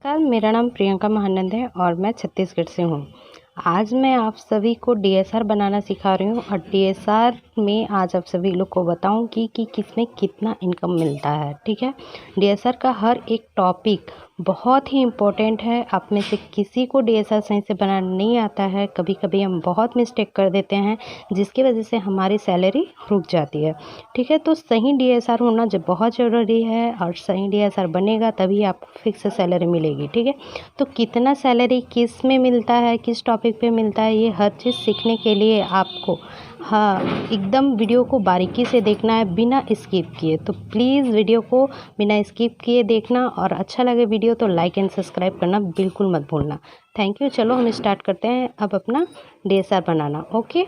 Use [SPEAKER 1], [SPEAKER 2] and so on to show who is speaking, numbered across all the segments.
[SPEAKER 1] नमस्कार, मेरा नाम प्रियंका महानंद है और मैं छत्तीसगढ़ से हूँ। आज मैं आप सभी को डीएसआर बनाना सिखा रही हूँ और डीएसआर में आज आप सभी लोग को बताऊँगी कि किसमें कितना इनकम मिलता है। ठीक है, डीएसआर का हर एक टॉपिक बहुत ही इम्पोर्टेंट है। आप में से किसी को डीएसआर सही से बनाना नहीं आता है। कभी कभी हम बहुत मिस्टेक कर देते हैं जिसकी वजह से हमारी सैलरी रुक जाती है। ठीक है, तो सही डीएसआर होना जो बहुत ज़रूरी है और सही डीएसआर बनेगा तभी आपको फिक्स सैलरी मिलेगी। ठीक है, तो कितना सैलरी किस में मिलता है, किस टॉपिक पे मिलता है, ये हर चीज़ सीखने के लिए आपको एकदम वीडियो को बारीकी से देखना है बिना स्किप किए। तो प्लीज़ वीडियो को बिना स्किप किए देखना और अच्छा लगे वीडियो तो लाइक एंड सब्सक्राइब करना बिल्कुल मत भूलना। Thank you. चलो हम स्टार्ट करते हैं अब अपना डीएसआर बनाना। ओके,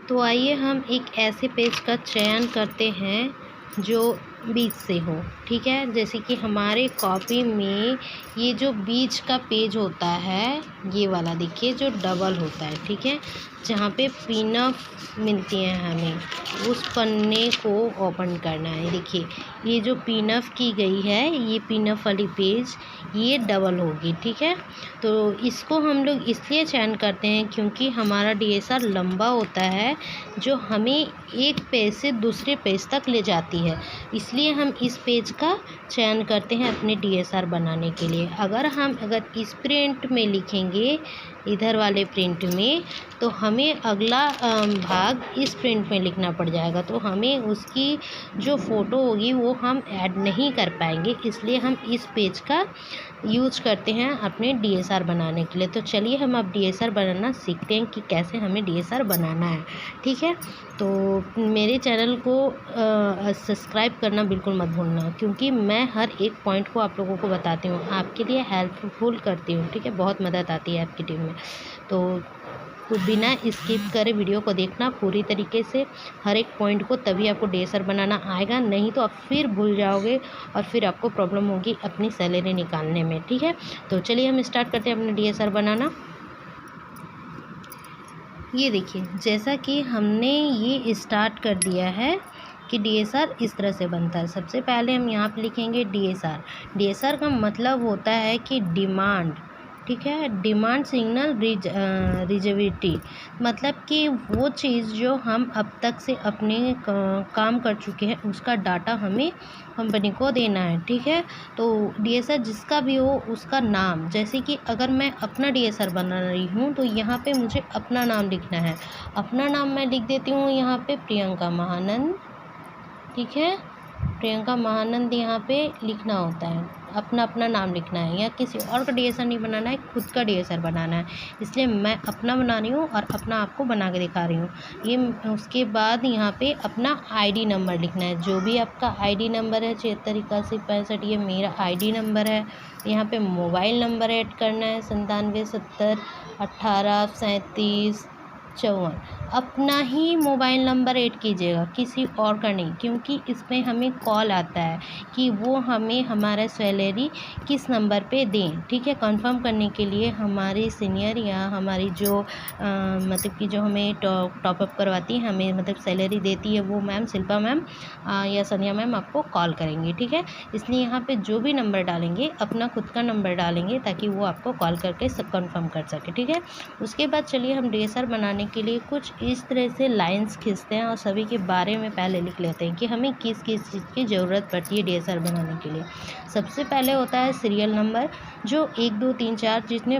[SPEAKER 1] तो आइए हम एक ऐसे पेज का चयन करते हैं जो बीच से हो। ठीक है, जैसे कि हमारे कॉपी में ये जो बीच का पेज होता है ये वाला देखिए जो डबल होता है। ठीक है, जहाँ पे पीनअप मिलती है हमें उस पन्ने को ओपन करना है। देखिए ये जो पीनअप की गई है ये पीनअप वाली पेज ये डबल होगी। ठीक है, तो इसको हम लोग इसलिए चयन करते हैं क्योंकि हमारा डीएसआर लंबा होता है जो हमें एक पेज से दूसरे पेज तक ले जाती है, इसलिए हम इस पेज का चयन करते हैं अपने डीएसआर बनाने के लिए। अगर इस प्रिंट में लिखेंगे इधर वाले प्रिंट में तो हमें अगला भाग इस प्रिंट में लिखना पड़ जाएगा, तो हमें उसकी जो फ़ोटो होगी वो हम ऐड नहीं कर पाएंगे, इसलिए हम इस पेज का यूज करते हैं अपने डीएसआर बनाने के लिए। तो चलिए हम अब डीएसआर बनाना सीखते हैं कि कैसे हमें डीएसआर बनाना है। ठीक है, तो मेरे चैनल को सब्सक्राइब करना बिल्कुल मत भूलना क्योंकि मैं हर एक पॉइंट को आप लोगों को बताती हूँ, आपके लिए हेल्पफुल करती हूँ। ठीक है, बहुत मदद आती है आपकी टीम में। तो बिना स्किप करे वीडियो को देखना पूरी तरीके से हर एक पॉइंट को, तभी आपको डीएसआर बनाना आएगा, नहीं तो आप फिर भूल जाओगे और फिर आपको प्रॉब्लम होगी अपनी सैलरी निकालने में। ठीक है, तो चलिए हम स्टार्ट करते हैं अपना डीएसआर बनाना। ये देखिए जैसा कि हमने ये स्टार्ट कर दिया है कि डीएसआर इस तरह से बनता है। सबसे पहले हम यहाँ पे लिखेंगे डीएसआर। डीएसआर का मतलब होता है कि डिमांड। ठीक है, डिमांड सिग्नल रिजर्विटी, मतलब कि वो चीज़ जो हम अब तक से अपने काम कर चुके हैं उसका डाटा हमें कंपनी को देना है। ठीक है, तो डीएसआर जिसका भी हो उसका नाम, जैसे कि अगर मैं अपना डीएसआर बना रही हूँ तो यहाँ पे मुझे अपना नाम लिखना है। अपना नाम मैं लिख देती हूँ यहाँ पे प्रियंका महानंद। ठीक है, प्रियंका महानंद यहाँ पे लिखना होता है, अपना नाम लिखना है, या किसी और का डीएसआर नहीं बनाना है, खुद का डीएसआर बनाना है, इसलिए मैं अपना बना रही हूँ और अपना आपको बना के दिखा रही हूँ। ये उसके बाद यहाँ पे अपना आईडी नंबर लिखना है, जो भी आपका आईडी नंबर है 768165, ये मेरा आईडी नंबर है। यहाँ पे मोबाइल नंबर ऐड करना है 9770183754। अपना ही मोबाइल नंबर ऐड कीजिएगा, किसी और का नहीं, क्योंकि इसमें हमें कॉल आता है कि वो हमें हमारा सैलरी किस नंबर पे दें। ठीक है, कंफर्म करने के लिए हमारे सीनियर या हमारी जो मतलब कि जो हमें टॉपअप करवाती है, हमें मतलब सैलरी देती है, वो मैम शिल्पा मैम या सनिया मैम आपको कॉल करेंगी। ठीक है, इसलिए यहाँ पे जो भी नंबर डालेंगे अपना खुद का नंबर डालेंगे ताकि वो आपको कॉल करके सब कंफर्म कर सके। ठीक है, उसके बाद चलिए हम डीएसआर बनाने के लिए कुछ इस तरह से लाइंस खींचते हैं और सभी के बारे में पहले लिख लेते हैं कि हमें किस किस चीज़ की ज़रूरत पड़ती है डीएसआर बनाने के लिए। सबसे पहले होता है सीरियल नंबर, जो 1 2 3 4 जितने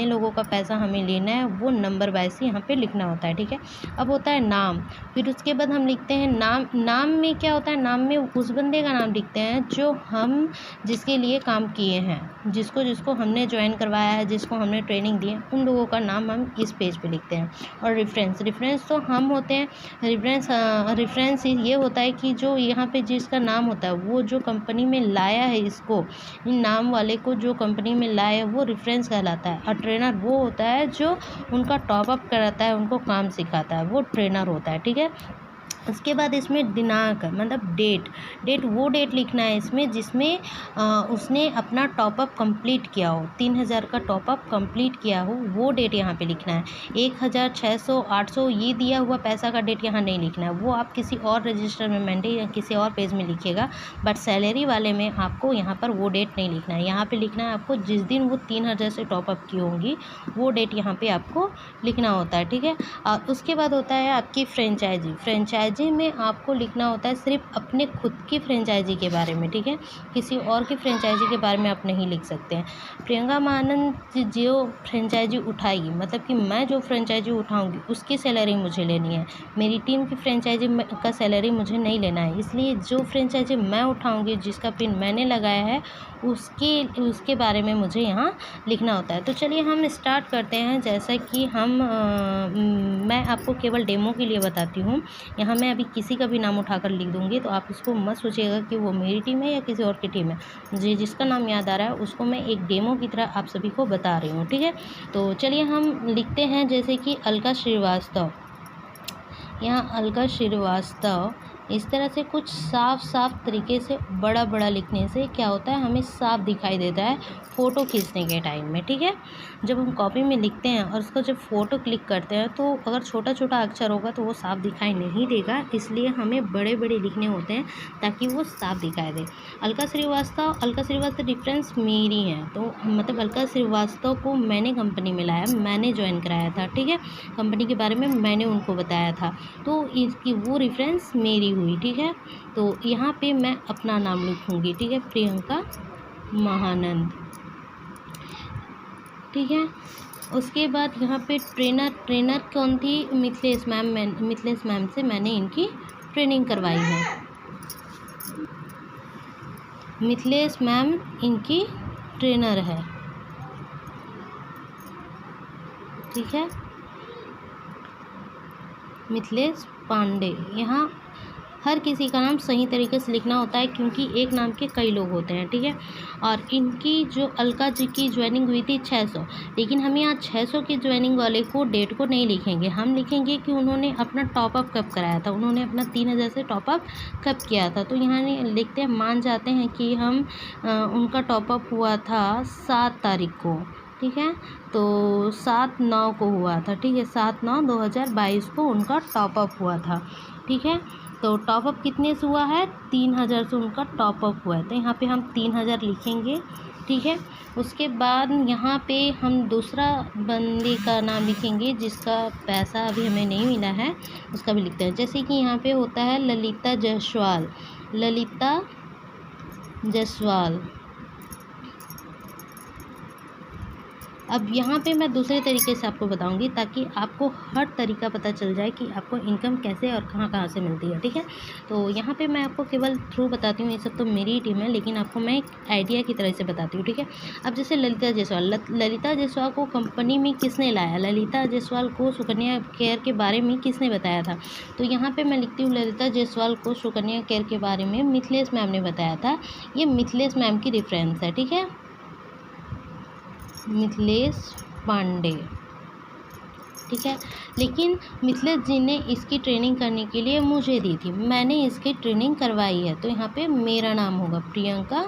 [SPEAKER 1] लोगों का पैसा हमें लेना है वो नंबर वाइज ही यहाँ पे लिखना होता है। ठीक है, अब होता है नाम, फिर उसके बाद हम लिखते हैं नाम में क्या होता है, नाम में उस बंदे का नाम लिखते हैं जो हम जिसके लिए काम किए हैं, जिसको हमने ज्वाइन करवाया है, जिसको हमने ट्रेनिंग दी है, उन लोगों का नाम हम इस पेज पे लिखते हैं। और रेफरेंस तो हम होते हैं, रेफरेंस ये होता है कि जो यहाँ पे जिसका नाम होता है वो जो कंपनी में लाया है, इसको इन नाम वाले को जो कंपनी में लाया है वो रेफरेंस कहलाता है। और ट्रेनर वो होता है जो उनका टॉपअप कराता है, उनको काम सिखाता है, वो ट्रेनर होता है। ठीक है, उसके बाद इसमें दिनांक मतलब डेट वो डेट लिखना है इसमें जिसमें उसने अपना टॉपअप कंप्लीट किया हो, 3000 का टॉपअप कंप्लीट किया हो, वो डेट यहाँ पे लिखना है। 1600 800 ये दिया हुआ पैसा का डेट यहाँ नहीं लिखना है, वो आप किसी और रजिस्टर में मेंटे या किसी और पेज में लिखिएगा। बट सैलरी वाले में आपको यहाँ पर वो डेट नहीं लिखना है, यहाँ पर लिखना है आपको जिस दिन वो 3000 से टॉपअप की होंगी वो डेट यहाँ पर आपको लिखना होता है, ठीक है। और उसके बाद होता है आपकी फ्रेंचाइजी में आपको लिखना होता है सिर्फ अपने खुद की फ्रेंचाइजी के बारे में, ठीक है। किसी और की फ्रेंचाइजी के बारे में आप नहीं लिख सकते हैं। प्रियंका महानंद जो फ्रेंचाइजी उठाएगी, मतलब कि मैं जो फ्रेंचाइजी उठाऊंगी उसकी सैलरी मुझे लेनी है, मेरी टीम की फ्रेंचाइजी का सैलरी मुझे नहीं लेना है। इसलिए जो फ्रेंचाइजी मैं उठाऊंगी, जिसका पिन मैंने लगाया है, उसके बारे में मुझे यहाँ लिखना होता है। तो चलिए हम स्टार्ट करते हैं। जैसा कि मैं आपको केवल डेमो के लिए बताती हूँ। यहाँ मैं अभी किसी का भी नाम उठाकर लिख दूँगी, तो आप इसको मत सोचिएगा कि वो मेरी टीम है या किसी और की टीम है। मुझे जिसका नाम याद आ रहा है उसको मैं एक डेमो की तरह आप सभी को बता रही हूँ, ठीक है। तो चलिए हम लिखते हैं, जैसे कि अलका श्रीवास्तव। यहाँ अलका श्रीवास्तव इस तरह से कुछ साफ तरीके से बड़ा लिखने से क्या होता है, हमें साफ दिखाई देता है फ़ोटो खींचने के टाइम में, ठीक है। जब हम कॉपी में लिखते हैं और उसको जब फ़ोटो क्लिक करते हैं तो अगर छोटा अक्षर होगा तो वो साफ दिखाई नहीं देगा, इसलिए हमें बड़े लिखने होते हैं ताकि वो साफ दिखाई दे। अलका श्रीवास्तव डिफरेंस मेरी है, तो मतलब अलका श्रीवास्तव को मैंने कंपनी में लाया, मैंने ज्वाइन कराया था, ठीक है। कंपनी के बारे में मैंने उनको बताया था, तो इसकी वो रेफरेंस मेरी हुई, ठीक है। तो यहाँ पे मैं अपना नाम लिखूँगी, ठीक है, प्रियंका महानंद, ठीक है। उसके बाद यहाँ पे ट्रेनर कौन थी, मिथिलेश मैम से मैंने इनकी ट्रेनिंग करवाई है। मिथिलेश मैम इनकी ट्रेनर है, ठीक है। मिथिलेश पांडे, यहाँ हर किसी का नाम सही तरीके से लिखना होता है क्योंकि एक नाम के कई लोग होते हैं, ठीक है। और इनकी जो अलका जी की ज्वाइनिंग हुई थी 600, लेकिन हम यहाँ 600 की ज्वाइनिंग वाले को डेट को नहीं लिखेंगे, हम लिखेंगे कि उन्होंने अपना टॉपअप कब कराया था, उन्होंने अपना 3000 से टॉपअप कब किया था। तो यहाँ लिखते हैं, मान जाते हैं कि हम उनका टॉपअप हुआ था 7 तारीख को, ठीक है। तो 7/9 को हुआ था, ठीक है, 7/9/2022 को उनका टॉपअप हुआ था, ठीक है। तो टॉपअप कितने से हुआ है, 3000 से उनका टॉपअप हुआ है, तो यहाँ पे हम 3000 लिखेंगे, ठीक है। उसके बाद यहाँ पे हम दूसरा बंदे का नाम लिखेंगे जिसका पैसा अभी हमें नहीं मिला है, उसका भी लिखते हैं। जैसे कि यहाँ पे होता है ललिता जायसवाल। अब यहाँ पे मैं दूसरे तरीके से आपको बताऊंगी ताकि आपको हर तरीका पता चल जाए कि आपको इनकम कैसे और कहाँ से मिलती है, ठीक है। तो यहाँ पे मैं आपको केवल थ्रू बताती हूँ, ये सब तो मेरी ही टीम है, लेकिन आपको मैं एक आइडिया की तरह से बताती हूँ, ठीक है। अब जैसे ललिता जायसवाल को कंपनी में किसने लाया, ललिता जायसवाल को सुकन्या केयर के बारे में किसने बताया था, तो यहाँ पर मैं लिखती हूँ ललिता जायसवाल को सुकन्या केयर के बारे में मिथिलेश मैम ने बताया था। ये मिथिलेश मैम की रेफरेंस है, ठीक है, मिथिलेश पांडे, ठीक है। लेकिन मिथिलेश जी ने इसकी ट्रेनिंग करने के लिए मुझे दी थी, मैंने इसकी ट्रेनिंग करवाई है, तो यहाँ पे मेरा नाम होगा प्रियंका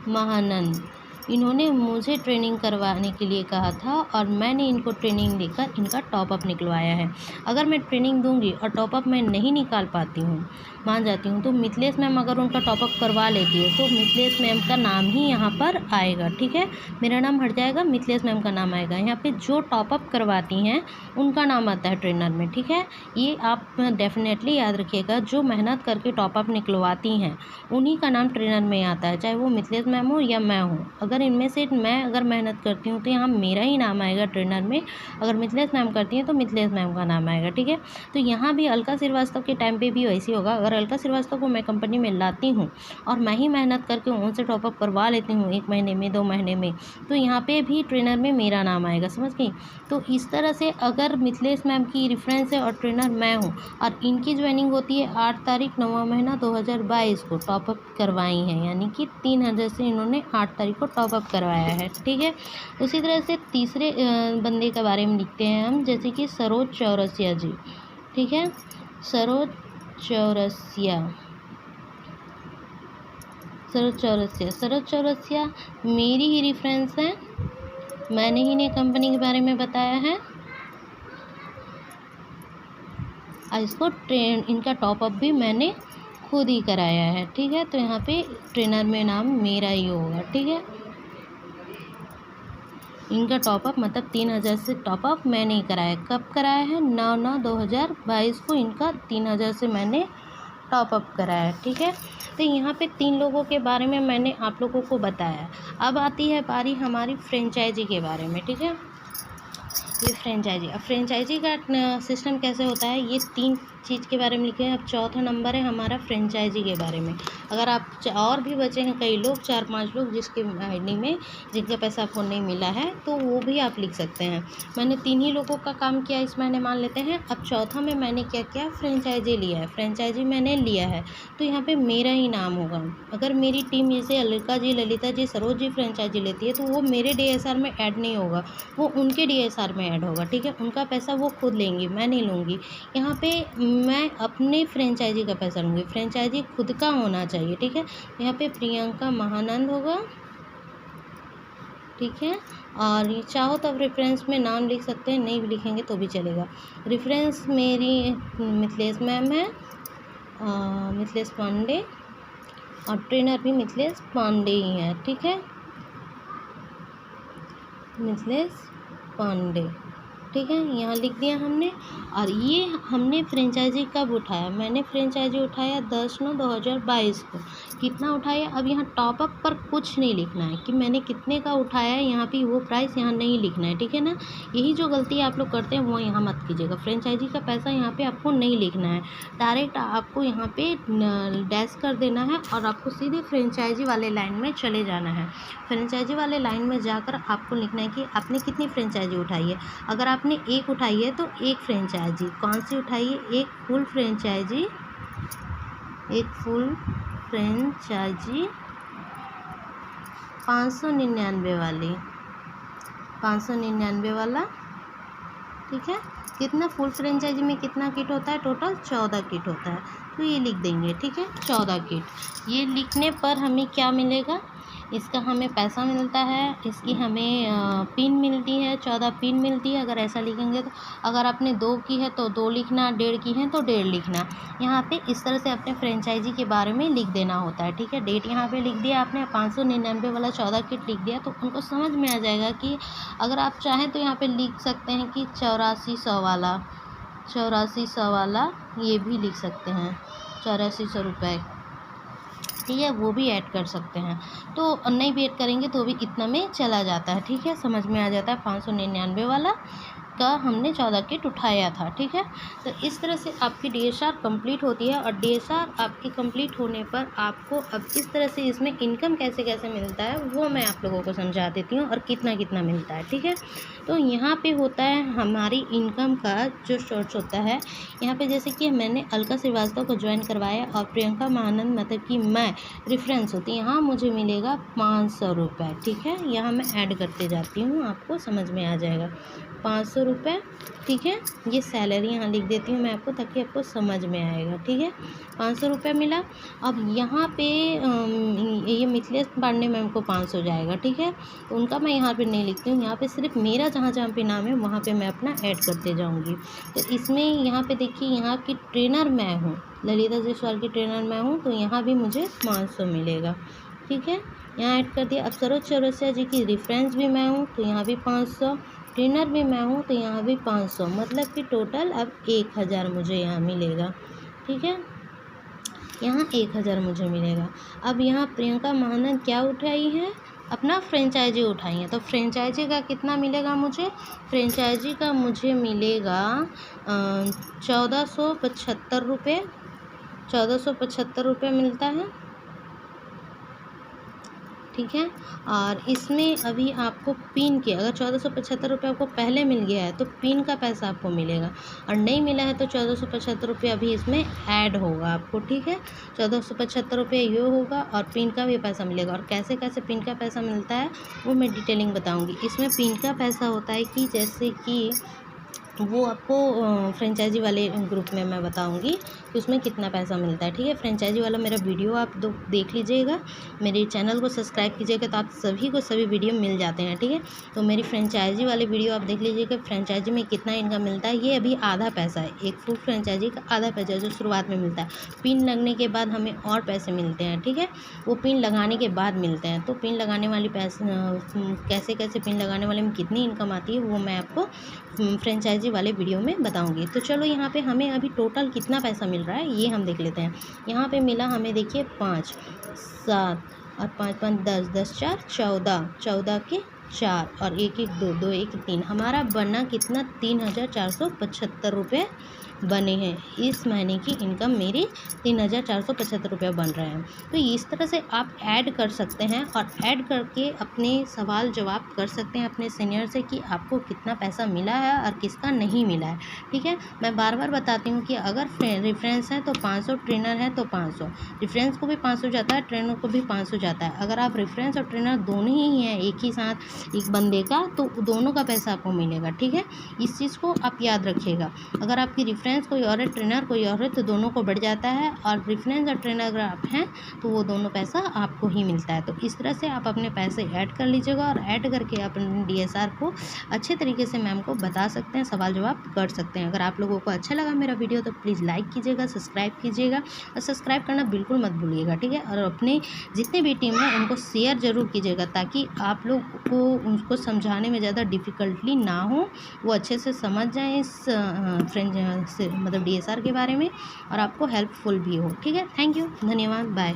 [SPEAKER 1] महानंद। इन्होंने मुझे ट्रेनिंग करवाने के लिए कहा था और मैंने इनको ट्रेनिंग देकर इनका टॉपअप निकलवाया है। अगर मैं ट्रेनिंग दूंगी और टॉपअप मैं नहीं निकाल पाती हूँ, मान जाती हूँ, तो मिथिलेश मैम अगर उनका टॉपअप करवा लेती है तो मिथिलेश मैम का नाम ही यहाँ पर आएगा, ठीक है। मेरा नाम हट जाएगा, मिथिलेश मैम का नाम आएगा। यहाँ पे जो टॉपअप करवाती हैं उनका नाम आता है ट्रेनर में, ठीक है। ये आप डेफिनेटली याद रखिएगा, जो मेहनत करके टॉपअप निकलवाती हैं उन्हीं का नाम ट्रेनर में आता है, चाहे वो मिथिलेश मैम हो या मैं हूँ। अगर इनमें से मैं मेहनत करती हूँ तो यहाँ मेरा ही नाम आएगा ट्रेनर में, अगर मिथिलेश मैम करती हैं तो मिथिलेश मैम का नाम आएगा, ठीक है। तो यहाँ भी अलका श्रीवास्तव के टाइम पे भी वैसे होगा। अगर अलका श्रीवास्तव को मैं कंपनी में लाती हूँ और मैं ही मेहनत करके उनसे टॉपअप करवा लेती हूँ 1 महीने में 2 महीने में, तो यहाँ पे भी ट्रेनर में मेरा नाम आएगा, समझ गई। तो इस तरह से अगर मिथिलेश मैम की रेफरेंस है और ट्रेनर मैं हूँ और इनकी ज्वाइनिंग होती है 8 तारीख 9वां महीना 2022 को, टॉपअप करवाई है, यानी कि 3000 से इन्होंने 8 तारीख को टॉपअप करवाया है, ठीक है। उसी तरह से तीसरे बंदे के बारे में लिखते हैं हम, जैसे कि सरोज चौरसिया जी, ठीक है। सरोज चौरसिया। शरद चौरसिया मेरी ही रेफरेंस है, मैंने ही ने कंपनी के बारे में बताया है। और इसको इनका टॉपअप भी मैंने खुद ही कराया है, ठीक है। तो यहाँ पे ट्रेनर में नाम मेरा ही होगा, ठीक है। इनका टॉपअप मतलब 3000 से टॉपअप मैंने ही कराया। कब कराया है? 9/9/2022 को इनका 3000 से मैंने टॉपअप कराया, ठीक है। तो यहाँ पे 3 लोगों के बारे में मैंने आप लोगों को बताया। अब आती है बारी हमारी फ्रेंचाइजी के बारे में, ठीक है। ये फ्रेंचाइजी, अब फ्रेंचाइजी का सिस्टम कैसे होता है, ये 3 चीज़ के बारे में लिखे हैं। अब चौथा नंबर है हमारा फ्रेंचाइजी के बारे में। अगर आप और भी बचे हैं कई लोग, 4-5 लोग जिसके आईडी में जिनका पैसा आपको नहीं मिला है, तो वो भी आप लिख सकते हैं। मैंने 3 ही लोगों का काम किया इस महीने, मान लेते हैं। अब चौथा में मैंने क्या किया, फ्रेंचाइजी लिया है। फ्रेंचाइजी मैंने लिया है तो यहाँ पे मेरा ही नाम होगा। अगर मेरी टीम जैसे अलका जी, ललिता जी, सरोज जी फ्रेंचाइजी लेती है तो वो मेरे DSR में ऐड नहीं होगा, वो उनके DSR में ऐड होगा, ठीक है। उनका पैसा वो खुद लेंगी, मैं नहीं लूँगी। यहाँ पे मैं अपने फ्रेंचाइजी का पैसा लूँगी, फ्रेंचाइजी खुद का होना चाहिए, ठीक है। यहाँ पे प्रियंका महानंद होगा, ठीक है। और चाहो तो आप रेफरेंस में नाम लिख सकते हैं, नहीं भी लिखेंगे तो भी चलेगा। रेफरेंस मेरी मिथिलेश मैम है, मिथिलेश पांडे, और ट्रेनर भी मिथिलेश पांडे ही है, ठीक है, मिथिलेश पांडे, ठीक है। यहाँ लिख दिया हमने। और ये हमने फ्रेंचाइजी कब उठाया, मैंने फ्रेंचाइजी उठाया 10/9/2022 को। कितना उठाया, अब यहाँ टॉपअप पर कुछ नहीं लिखना है कि मैंने कितने का उठाया है, यहाँ पे वो प्राइस यहाँ नहीं लिखना है, ठीक है ना। यही जो गलती आप लोग करते हैं वो यहाँ मत कीजिएगा। फ्रेंचाइजी का पैसा यहाँ पे आपको नहीं लिखना है, डायरेक्ट आपको यहाँ पे डैश कर देना है और आपको सीधे फ्रेंचाइजी वाले लाइन में चले जाना है। फ्रेंचाइजी वाले लाइन में जाकर आपको लिखना है कि आपने कितनी फ्रेंचाइजी उठाई है। अगर आपने 1 उठाई है तो 1 फ्रेंचाइजी, कौन सी उठाई है, एक फुल फ्रेंचाइजी, एक फुल फ्रेंचाइजी 599 वाली, 599 वाला, ठीक है। कितना फुल फ्रेंचाइजी में कितना किट होता है, टोटल 14 किट होता है, तो ये लिख देंगे, ठीक है, 14 किट। ये लिखने पर हमें क्या मिलेगा, इसका हमें पैसा मिलता है, इसकी हमें पिन मिलती है, 14 पिन मिलती है। अगर ऐसा लिखेंगे तो, अगर आपने 2 की है तो 2 लिखना, 1.5 की है तो 1.5 लिखना। यहाँ पे इस तरह से अपने फ्रेंचाइजी के बारे में लिख देना होता है, ठीक है। डेट यहाँ पे लिख दिया आपने, 599 वाला 14 किट लिख दिया, तो उनको समझ में आ जाएगा कि अगर आप चाहें तो यहाँ पे लिख सकते हैं कि 8400 वाला, 8400 वाला ये भी लिख सकते हैं, 8400 रुपये, ठीक है, वो भी ऐड कर सकते हैं। तो नहीं भी ऐड करेंगे तो भी इतना में चला जाता है, ठीक है, समझ में आ जाता है। 599 वाला का हमने 14 किट उठाया था, ठीक है। तो इस तरह से आपकी DSR कंप्लीट होती है। और DSR आपकी कंप्लीट होने पर आपको अब इस तरह से इसमें इनकम कैसे कैसे मिलता है वो मैं आप लोगों को समझा देती हूँ, और कितना कितना मिलता है, ठीक है। तो यहाँ पे होता है हमारी इनकम का जो सोर्स होता है, यहाँ पे जैसे कि मैंने अलका श्रीवास्तव को ज्वाइन करवाया और प्रियंका महानंद मतलब कि मैं रेफरेंस होती, यहाँ मुझे मिलेगा 500 रुपये, ठीक है। यहाँ मैं ऐड करते जाती हूँ, आपको समझ में आ जाएगा, 500 रुपये, ठीक है। ये सैलरी यहाँ लिख देती हूँ मैं आपको, ताकि आपको समझ में आएगा, ठीक है। 500 रुपये मिला। अब यहाँ पे ये मिथिलेश पांडे मैम को 500 जाएगा, ठीक है। तो उनका मैं यहाँ पे नहीं लिखती हूँ, यहाँ पे सिर्फ मेरा जहाँ जहाँ पे नाम है वहाँ पे मैं अपना ऐड करते जाऊँगी। तो इसमें यहाँ पे देखिए, यहाँ की ट्रेनर मैं हूँ, ललिता जयसवाल की ट्रेनर मैं हूँ, तो यहाँ भी मुझे 500 मिलेगा, ठीक है। यहाँ ऐड कर दिया। अब सरोज चौरसिया जी की रेफरेंस भी मैं हूँ, तो यहाँ भी 500, ट्रेनर भी मैं हूँ, तो यहाँ भी 500, मतलब कि टोटल अब 1000 मुझे यहाँ मिलेगा, ठीक है। यहाँ 1000 मुझे मिलेगा। अब यहाँ प्रियंका महानंद क्या उठाई है, अपना फ्रेंचाइजी उठाई है, तो फ्रेंचाइजी का कितना मिलेगा मुझे, फ्रेंचाइजी का मुझे मिलेगा 1475 रुपये, 1475 रुपये मिलता है, ठीक है। और इसमें अभी आपको पिन के, अगर 1475 रुपये आपको पहले मिल गया है तो पिन का पैसा आपको मिलेगा, और नहीं मिला है तो 1475 रुपये अभी इसमें ऐड होगा आपको, ठीक है। 1475 रुपये ये होगा, और पिन का भी पैसा मिलेगा। और कैसे कैसे पिन का पैसा मिलता है वो मैं डिटेलिंग बताऊँगी। इसमें पिन का पैसा होता है कि जैसे कि वो आपको फ्रेंचाइजी वाले ग्रुप में मैं बताऊंगी कि उसमें कितना पैसा मिलता है, ठीक है। फ्रेंचाइजी वाला मेरा वीडियो आप देख लीजिएगा, मेरे चैनल को सब्सक्राइब कीजिएगा, तो आप सभी को सभी वीडियो मिल जाते हैं, ठीक है। तो मेरी फ्रेंचाइजी वाले वीडियो आप देख लीजिएगा, फ्रेंचाइजी में कितना इनकम मिलता है। ये अभी आधा पैसा है, एक फुल फ्रेंचाइजी का आधा पैसा है जो शुरुआत में मिलता है। पिन लगने के बाद हमें और पैसे मिलते हैं, ठीक है। वो पिन लगाने के बाद मिलते हैं। तो पिन लगाने वाली पैसे कैसे कैसे पिन लगाने वाले में कितनी इनकम आती है वो मैं आपको फ्रेंचाइजी वाले वीडियो में बताऊंगी। तो चलो यहाँ पे हमें अभी टोटल कितना पैसा मिल रहा है ये हम देख लेते हैं। यहाँ पे मिला हमें, देखिए 5 7 और 5 5 10 10 4 14, 14 के 4 और 1 1 2 2 1 3, हमारा बना कितना 3,475 रुपये बने हैं। इस महीने की इनकम मेरी 3,475 रुपये बन रहे हैं। तो इस तरह से आप ऐड कर सकते हैं और ऐड करके अपने सवाल जवाब कर सकते हैं अपने सीनियर से कि आपको कितना पैसा मिला है और किसका नहीं मिला है, ठीक है। मैं बार बार बताती हूँ कि अगर रेफरेंस है तो 500, ट्रेनर है तो 500, रेफरेंस को भी 500 जाता है, ट्रेनर को भी 500 जाता है। अगर आप रेफरेंस और ट्रेनर दोनों ही हैं एक ही साथ एक बंदे का, तो दोनों का पैसा आपको मिलेगा, ठीक है। इस चीज़ को आप याद रखिएगा। अगर आपकी रेफरेंस कोई और है, ट्रेनर कोई और है, तो दोनों को बढ़ जाता है, और रेफरेंस और ट्रेनर अगर आप हैं तो वो दोनों पैसा आपको ही मिलता है। तो इस तरह से आप अपने पैसे ऐड कर लीजिएगा और ऐड करके अपने DSR को अच्छे तरीके से मैम को बता सकते हैं, सवाल जवाब कर सकते हैं। अगर आप लोगों को अच्छा लगा मेरा वीडियो तो प्लीज़ लाइक कीजिएगा, सब्सक्राइब कीजिएगा, और सब्सक्राइब करना बिल्कुल मत भूलिएगा, ठीक है। और अपने जितने भी टीम है उनको शेयर ज़रूर कीजिएगा ताकि आप लोग को उनको समझाने में ज़्यादा डिफ़िकल्टली ना हो, वो अच्छे से समझ जाएँ इस मतलब DSR के बारे में, और आपको हेल्पफुल भी हो, ठीक है। थैंक यू, धन्यवाद, बाय।